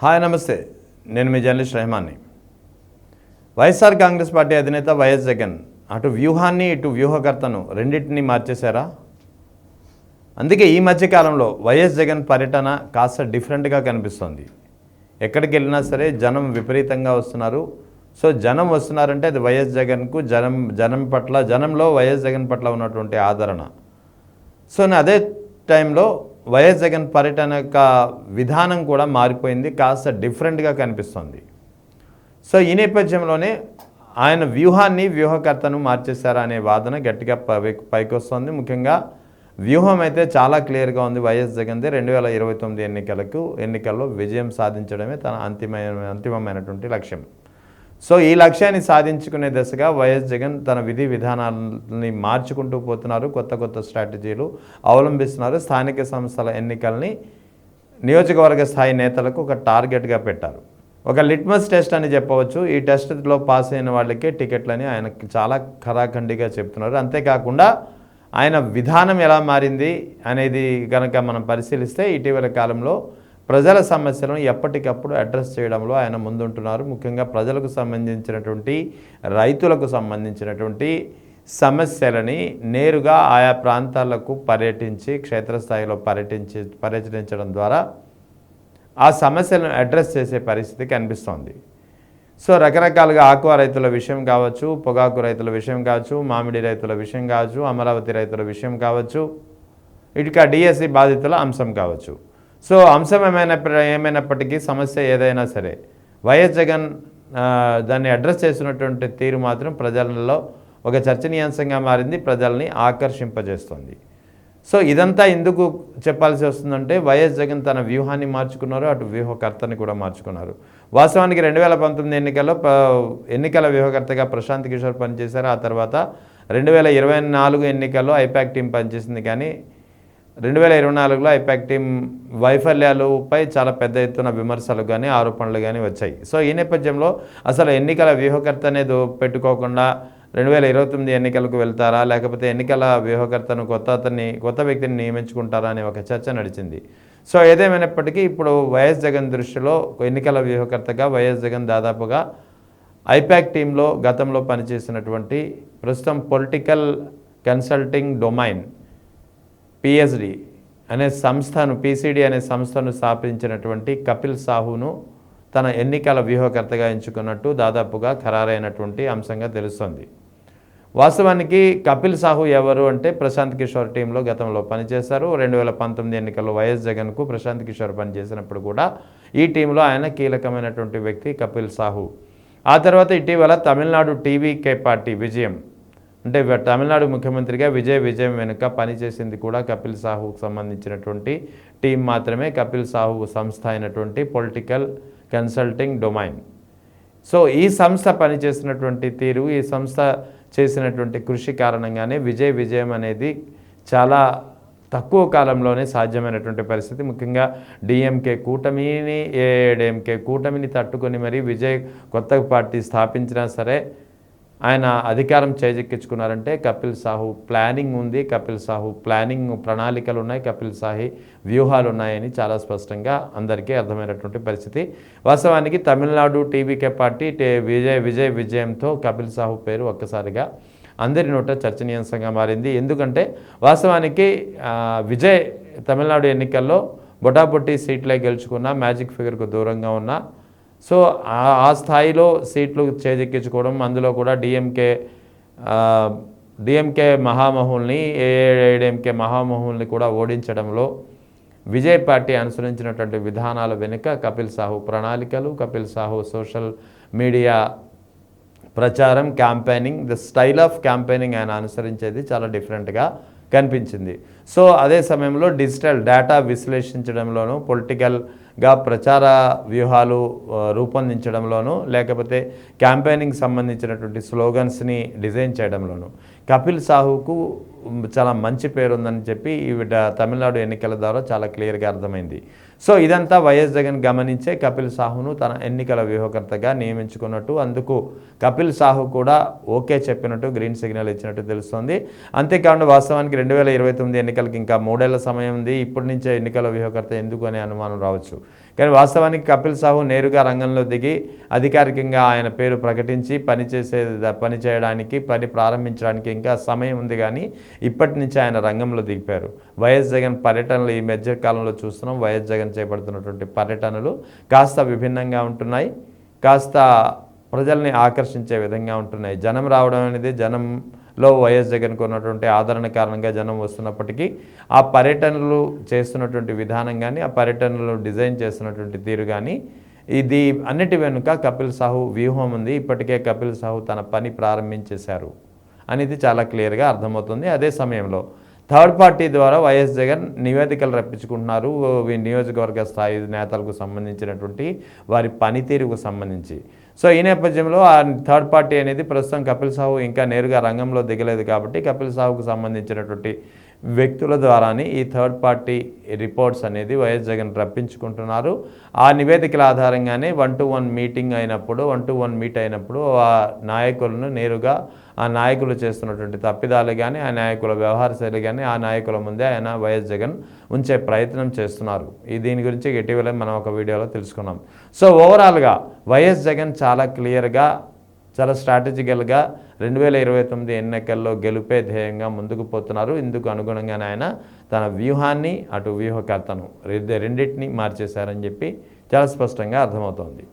Hi నమస్తే, నేను మీ journalist రెహమాన్ని. YSR Congress party అధినేత వైఎస్ జగన్ అటు వ్యూహాన్ని ఇటు వ్యూహకర్తను రెండింటినీ మార్చేశారా? అందుకే ఈ మధ్యకాలంలో వైఎస్ జగన్ పర్యటన కాస్త డిఫరెంట్గా కనిపిస్తోంది. ఎక్కడికి వెళ్ళినా సరే జనం విపరీతంగా వస్తున్నారు. సో జనం వస్తున్నారంటే అది వైఎస్ జగన్కు జనంలో వైఎస్ జగన్ పట్ల ఉన్నటువంటి ఆదరణ. సో అదే టైంలో వైఎస్ జగన్ పర్యటన యొక్క విధానం కూడా మారిపోయింది, కాస్త డిఫరెంట్గా కనిపిస్తోంది. సో ఈ నేపథ్యంలోనే ఆయన వ్యూహాన్ని వ్యూహకర్తను మార్చేశారా అనే వాదన గట్టిగా పైకి వస్తుంది. ముఖ్యంగా వ్యూహం అయితే చాలా క్లియర్గా ఉంది. వైఎస్ జగన్ది 2029 ఎన్నికల్లో విజయం సాధించడమే తన అంతిమమైనటువంటి లక్ష్యం. సో ఈ లక్ష్యాన్ని సాధించుకునే దశగా వైఎస్ జగన్ తన విధి విధానాలని మార్చుకుంటూ పోతున్నారు. కొత్త స్ట్రాటజీలు అవలంబిస్తున్నారు. స్థానిక సంస్థల ఎన్నికల్ని నియోజకవర్గ స్థాయి నేతలకు ఒక టార్గెట్గా పెట్టారు. ఒక లిట్మస్ టెస్ట్ అని చెప్పవచ్చు. ఈ టెస్ట్లో పాస్ అయిన వాళ్ళకే టికెట్లని ఆయనకి చాలా ఖరాఖండిగా చెప్తున్నారు. అంతేకాకుండా ఆయన విధానం ఎలా మారింది అనేది కనుక మనం పరిశీలిస్తే ఇటీవల కాలంలో ప్రజల సమస్యలను ఎప్పటికప్పుడు అడ్రస్ చేయడంలో ఆయన ముందుంటున్నారు. ముఖ్యంగా ప్రజలకు సంబంధించినటువంటి రైతులకు సంబంధించినటువంటి సమస్యలని నేరుగా ఆయా ప్రాంతాలకు పర్యటించి క్షేత్రస్థాయిలో పర్యటించడం ద్వారా ఆ సమస్యలను అడ్రస్ చేసే పరిస్థితి కనిపిస్తోంది. సో రకరకాలుగా ఆక్వా రైతుల విషయం కావచ్చు, పొగాకు రైతుల విషయం కావచ్చు, మామిడి రైతుల విషయం కావచ్చు, అమరావతి రైతుల విషయం కావచ్చు, ఇటుక డిఎస్సి బాధితుల అంశం కావచ్చు. సో అంశం ఏమైనప్పటికీ సమస్య ఏదైనా సరే వైఎస్ జగన్ దాన్ని అడ్రస్ చేసినటువంటి తీరు మాత్రం ప్రజలలో ఒక చర్చనీయాంశంగా మారింది, ప్రజల్ని ఆకర్షింపజేస్తుంది. సో ఇదంతా ఎందుకు చెప్పాల్సి వస్తుందంటే వైఎస్ జగన్ తన వ్యూహాన్ని మార్చుకున్నారు, అటు వ్యూహకర్తని కూడా మార్చుకున్నారు. వాస్తవానికి 2019 ఎన్నికల వ్యూహకర్తగా ప్రశాంత్ కిషోర్ పనిచేశారు. ఆ తర్వాత 2024 ఎన్నికల్లో ఐపాక్ టీం పనిచేసింది. కానీ 2024లో ఐపాక్ టీం వైఫల్యాలపై చాలా పెద్ద ఎత్తున విమర్శలు కానీ ఆరోపణలు కానీ వచ్చాయి. సో ఈ నేపథ్యంలో అసలు ఎన్నికల వ్యూహకర్త అనేది పెట్టుకోకుండా 2029 ఎన్నికలకు వెళ్తారా, లేకపోతే ఎన్నికల వ్యూహకర్తను కొత్త వ్యక్తిని నియమించుకుంటారా అనే ఒక చర్చ నడిచింది. సో ఏదేమైనప్పటికీ ఇప్పుడు వైఎస్ జగన్ దృష్టిలో ఎన్నికల వ్యూహకర్తగా వైఎస్ జగన్ దాదాపుగా ఐపాక్ టీంలో గతంలో పనిచేసినటువంటి ప్రస్తుతం పొలిటికల్ కన్సల్టింగ్ డొమైన్ పిఎస్డి అనే సంస్థను పిసిడి అనే సంస్థను స్థాపించినటువంటి కపిల్ సాహును తన ఎన్నికల వ్యూహకర్తగా ఎంచుకున్నట్టు దాదాపుగా ఖరారైనటువంటి అంశంగా తెలుస్తోంది. వాస్తవానికి కపిల్ సాహు ఎవరు అంటే ప్రశాంత్ కిషోర్ టీంలో గతంలో పనిచేశారు. 2019 ఎన్నికల్లో వైఎస్ జగన్కు ప్రశాంత్ కిషోర్ పనిచేసినప్పుడు కూడా ఈ టీంలో ఆయన కీలకమైనటువంటి వ్యక్తి కపిల్ సాహు. ఆ తర్వాత ఇటీవల తమిళనాడు టీవీకే పార్టీ విజయం అంటే తమిళనాడు ముఖ్యమంత్రిగా విజయం వెనుక పనిచేసింది కూడా కపిల్ సాహుకు సంబంధించినటువంటి టీం మాత్రమే. కపిల్ సాహు సంస్థ అయినటువంటి పొలిటికల్ కన్సల్టింగ్ డొమైన్. సో ఈ సంస్థ పనిచేసినటువంటి తీరు, ఈ సంస్థ చేసినటువంటి కృషి కారణంగానే విజయం అనేది చాలా తక్కువ కాలంలోనే సాధ్యమైనటువంటి పరిస్థితి. ముఖ్యంగా డిఎంకే కూటమిని ఏఐఏడీఎంకే కూటమిని తట్టుకొని మరి కొత్త పార్టీ స్థాపించినా సరే ఆయన అధికారం చేజెక్కించుకున్నారంటే కపిల్ సాహు ప్లానింగ్ ఉంది, కపిల్ సాహు ప్రణాళికలు ఉన్నాయి, కపిల్ సాహు వ్యూహాలు ఉన్నాయని చాలా స్పష్టంగా అందరికీ అర్థమైనటువంటి పరిస్థితి. వాస్తవానికి తమిళనాడు టీవీకే పార్టీ విజయంతో కపిల్ సాహు పేరు ఒక్కసారిగా అందరి నోట చర్చనీయాంశంగా మారింది. ఎందుకంటే వాస్తవానికి తమిళనాడు ఎన్నికల్లో బొటాబొట్టి సీట్లే గెలుచుకున్న, మ్యాజిక్ ఫిగర్కు దూరంగా ఉన్న, సో ఆ స్థాయిలో సీట్లు చేజెక్కించుకోవడం, అందులో కూడా డిఎంకే మహామహుల్ని ఏఐఏడీఎంకే మహామహుల్ని కూడా ఓడించడంలో విజయ్ పార్టీ అనుసరించినటువంటి విధానాల వెనుక కపిల్ సాహు ప్రణాళికలు, కపిల్ సాహు సోషల్ మీడియా ప్రచారం, campaigning, the style of campaigning ఆయన అనుసరించేది చాలా డిఫరెంట్గా కనిపించింది. సో అదే సమయంలో డిజిటల్ డేటా విశ్లేషించడంలోనూ, పొలిటికల్గా ప్రచార వ్యూహాలు రూపొందించడంలోనూ, లేకపోతే క్యాంపెయినింగ్ సంబంధించినటువంటి స్లోగన్స్ని డిజైన్ చేయడంలోనూ కపిల్ సాహుకు చాలా మంచి పేరు ఉందని చెప్పి ఈ తమిళనాడు ఎన్నికల ద్వారా చాలా క్లియర్గా అర్థమైంది. సో ఇదంతా వైఎస్ జగన్ గమనించే కపిల్ సాహును తన ఎన్నికల వ్యూహకర్తగా నియమించుకున్నట్టు, అందుకు కపిల్ సాహు కూడా ఓకే చెప్పినట్టు, గ్రీన్ సిగ్నల్ ఇచ్చినట్టు తెలుస్తోంది. అంతేకాకుండా వాస్తవానికి 2029 ఎన్నికలకి ఇంకా 3 ఏళ్ల సమయం ఉంది. ఇప్పటి నుంచే ఎన్నికల వ్యూహకర్త ఎందుకు అనే అనుమానం రావచ్చు. కానీ వాస్తవానికి కపిల్ సాహు నేరుగా రంగంలో దిగి అధికారికంగా ఆయన పేరు ప్రకటించి పని చేయడానికి పని ప్రారంభించడానికి ఇంకా సమయం ఉంది, కానీ ఇప్పటి నుంచి ఆయన రంగంలో దిగిపోయారు. వైఎస్ జగన్ పర్యటనలు ఈ మధ్య కాలంలో చూస్తున్నాం. వైఎస్ జగన్ చేపడుతున్నటువంటి పర్యటనలు కాస్త విభిన్నంగా ఉంటున్నాయి, కాస్త ప్రజల్ని ఆకర్షించే విధంగా ఉంటున్నాయి. జనం రావడం అనేది, జనంలో వైఎస్ జగన్కు ఉన్నటువంటి ఆదరణ కారణంగా జనం వస్తున్నప్పటికీ ఆ పర్యటనలు చేస్తున్నటువంటి విధానం కానీ, ఆ పర్యటనలు డిజైన్ చేస్తున్నటువంటి తీరు కానీ, ఇది అన్నిటి వెనుక కపిల్ సాహు వ్యూహం ఉంది. ఇప్పటికే కపిల్ సాహు తన పని ప్రారంభించేశారు అనేది చాలా క్లియర్గా అర్థమవుతుంది. అదే సమయంలో థర్డ్ పార్టీ ద్వారా వైఎస్ జగన్ నివేదికలు రప్పించుకుంటున్నారు నియోజకవర్గ స్థాయి నేతలకు సంబంధించినటువంటి వారి పనితీరుకు సంబంధించి. సో ఈ నేపథ్యంలో ఆ థర్డ్ పార్టీ అనేది ప్రస్తుతం కపిల్ సాహు ఇంకా నేరుగా రంగంలో దిగలేదు కాబట్టి కపిల్ సాహుకు సంబంధించినటువంటి వ్యక్తుల ద్వారానే ఈ థర్డ్ పార్టీ రిపోర్ట్స్ అనేది వైఎస్ జగన్ రప్పించుకుంటున్నారు. ఆ నివేదికల ఆధారంగానే 1-to-1 మీటింగ్ అయినప్పుడు, 1-to-1 మీట్ అయినప్పుడు ఆ నాయకులను నేరుగా ఆ నాయకులు చేస్తున్నటువంటి తప్పిదాలు కానీ, ఆ నాయకుల వ్యవహార శైలి కానీ ఆ నాయకుల ముందే ఆయన వైఎస్ జగన్ ఉంచే ప్రయత్నం చేస్తున్నారు. దీని గురించి ఇటీవలే మనం ఒక వీడియోలో తెలుసుకున్నాం. సో ఓవరాల్గా వైఎస్ జగన్ చాలా క్లియర్గా, చాలా స్ట్రాటజికల్గా 2029 ఎన్నికల్లో గెలుపే ధ్యేయంగా ముందుకు పోతున్నారు. ఇందుకు అనుగుణంగానే ఆయన తన వ్యూహాన్ని, అటు వ్యూహకర్తను రెండింటినీ మార్చేశారని చెప్పి చాలా స్పష్టంగా అర్థమవుతోంది.